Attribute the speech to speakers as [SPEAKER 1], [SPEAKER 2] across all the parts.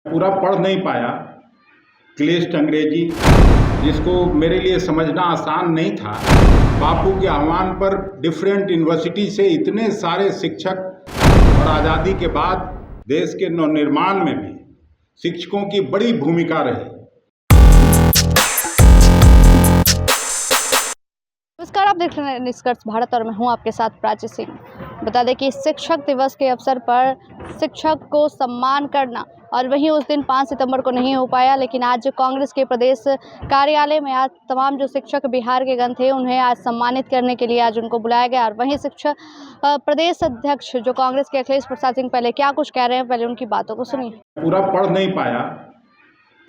[SPEAKER 1] पूरा पढ़ नहीं पाया, क्लिष्ट अंग्रेजी जिसको मेरे लिए समझना आसान नहीं था। बापू के आह्वान पर डिफरेंट यूनिवर्सिटी से इतने सारे शिक्षक और आज़ादी के बाद देश के नवनिर्माण में भी शिक्षकों की बड़ी भूमिका रही।
[SPEAKER 2] नमस्कार, आप देख रहे हैं निष्कर्ष भारत और मैं हूं आपके साथ प्राची सिंह। बता दें कि शिक्षक दिवस के अवसर पर शिक्षक को सम्मान करना और वहीं उस दिन 5 सितंबर को नहीं हो पाया, लेकिन आज कांग्रेस के प्रदेश कार्यालय में आज तमाम जो शिक्षक बिहार के गण थे उन्हें आज सम्मानित करने के लिए आज उनको बुलाया गया। और वहीं शिक्षक प्रदेश अध्यक्ष जो कांग्रेस के अखिलेश प्रसाद सिंह पहले क्या कुछ कह रहे हैं, पहले उनकी बातों को सुनिए।
[SPEAKER 1] पूरा पढ़ नहीं पाया,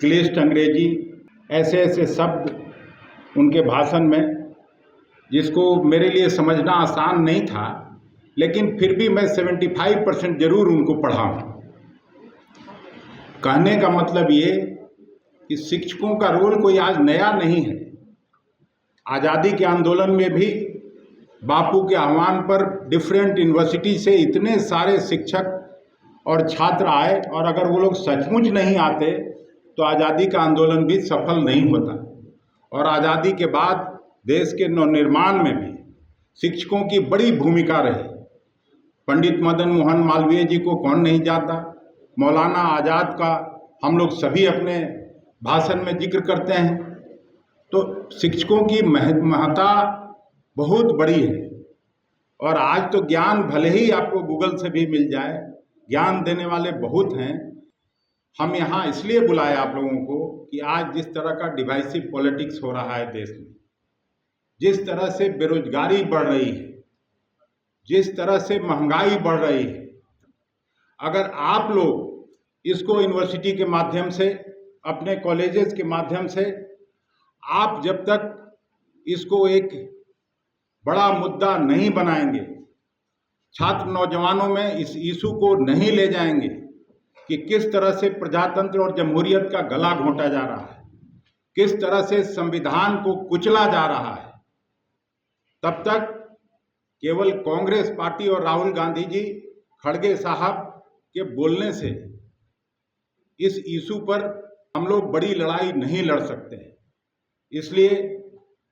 [SPEAKER 1] क्लिष्ट अंग्रेजी ऐसे ऐसे शब्द उनके भाषण में जिसको मेरे लिए समझना आसान नहीं था, लेकिन फिर भी मैं 75% जरूर उनको पढ़ा हूँ। कहने का मतलब ये कि शिक्षकों का रोल कोई आज नया नहीं है। आज़ादी के आंदोलन में भी बापू के आह्वान पर डिफरेंट यूनिवर्सिटी से इतने सारे शिक्षक और छात्र आए, और अगर वो लोग सचमुच नहीं आते तो आज़ादी का आंदोलन भी सफल नहीं होता। और आज़ादी के बाद देश के नवनिर्माण में भी शिक्षकों की बड़ी भूमिका रही। पंडित मदन मोहन मालवीय जी को कौन नहीं जानता, मौलाना आज़ाद का हम लोग सभी अपने भाषण में जिक्र करते हैं। तो शिक्षकों की महत्ता बहुत बड़ी है। और आज तो ज्ञान भले ही आपको गूगल से भी मिल जाए, ज्ञान देने वाले बहुत हैं। हम यहाँ इसलिए बुलाए आप लोगों को कि आज जिस तरह का डिवाइसिव पॉलिटिक्स हो रहा है देश में, जिस तरह से बेरोजगारी बढ़ रही है, जिस तरह से महंगाई बढ़ रही है, अगर आप लोग इसको यूनिवर्सिटी के माध्यम से, अपने कॉलेजेस के माध्यम से, आप जब तक इसको एक बड़ा मुद्दा नहीं बनाएंगे, छात्र नौजवानों में इस इशू को नहीं ले जाएंगे कि किस तरह से प्रजातंत्र और जमहूरियत का गला घोंटा जा रहा है, किस तरह से संविधान को कुचला जा रहा है, तब तक केवल कांग्रेस पार्टी और राहुल गांधी जी, खड़गे साहब के बोलने से इस इशू पर हम लोग बड़ी लड़ाई नहीं लड़ सकते। इसलिए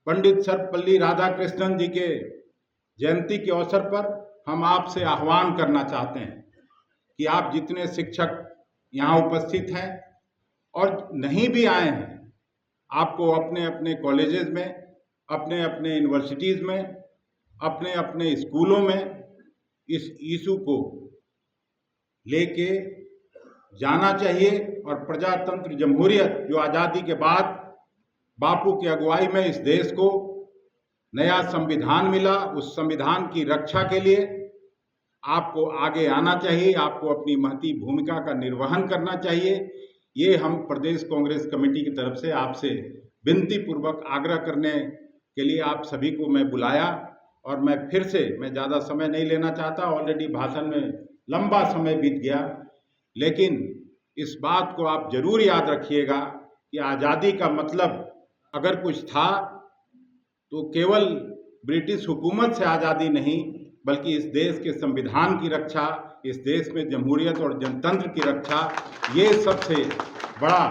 [SPEAKER 1] पंडित सर्वपल्ली राधाकृष्णन जी के जयंती के अवसर पर हम आपसे आह्वान करना चाहते हैं कि आप जितने शिक्षक यहाँ उपस्थित हैं और नहीं भी आए हैं, आपको अपने अपने कॉलेजेस में, अपने अपने यूनिवर्सिटीज़ में, अपने अपने स्कूलों में इस इशू को लेके जाना चाहिए। और प्रजातंत्र जमहूरियत जो आज़ादी के बाद बापू की अगुवाई में इस देश को नया संविधान मिला, उस संविधान की रक्षा के लिए आपको आगे आना चाहिए, आपको अपनी महती भूमिका का निर्वहन करना चाहिए। ये हम प्रदेश कांग्रेस कमेटी की तरफ से आपसे विनती पूर्वक आग्रह करने के लिए आप सभी को मैं बुलाया। और मैं फिर से ज़्यादा समय नहीं लेना चाहता, ऑलरेडी भाषण में लंबा समय बीत गया, लेकिन इस बात को आप जरूर याद रखिएगा कि आज़ादी का मतलब अगर कुछ था तो केवल ब्रिटिश हुकूमत से आज़ादी नहीं, बल्कि इस देश के संविधान की रक्षा, इस देश में जमहूरियत और जनतंत्र की रक्षा, ये सबसे बड़ा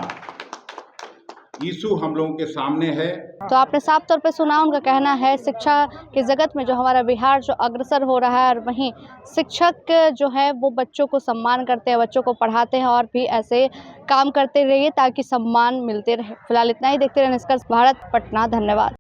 [SPEAKER 1] इशू हम लोगों के सामने है।
[SPEAKER 2] तो आपने साफ तौर पे सुना, उनका कहना है शिक्षा के जगत में जो हमारा बिहार जो अग्रसर हो रहा है, और वहीं शिक्षक जो है वो बच्चों को सम्मान करते हैं, बच्चों को पढ़ाते हैं, और भी ऐसे काम करते रहिए ताकि सम्मान मिलते रहे। फिलहाल इतना ही। देखते रहे निष्कर्ष भारत, पटना। धन्यवाद।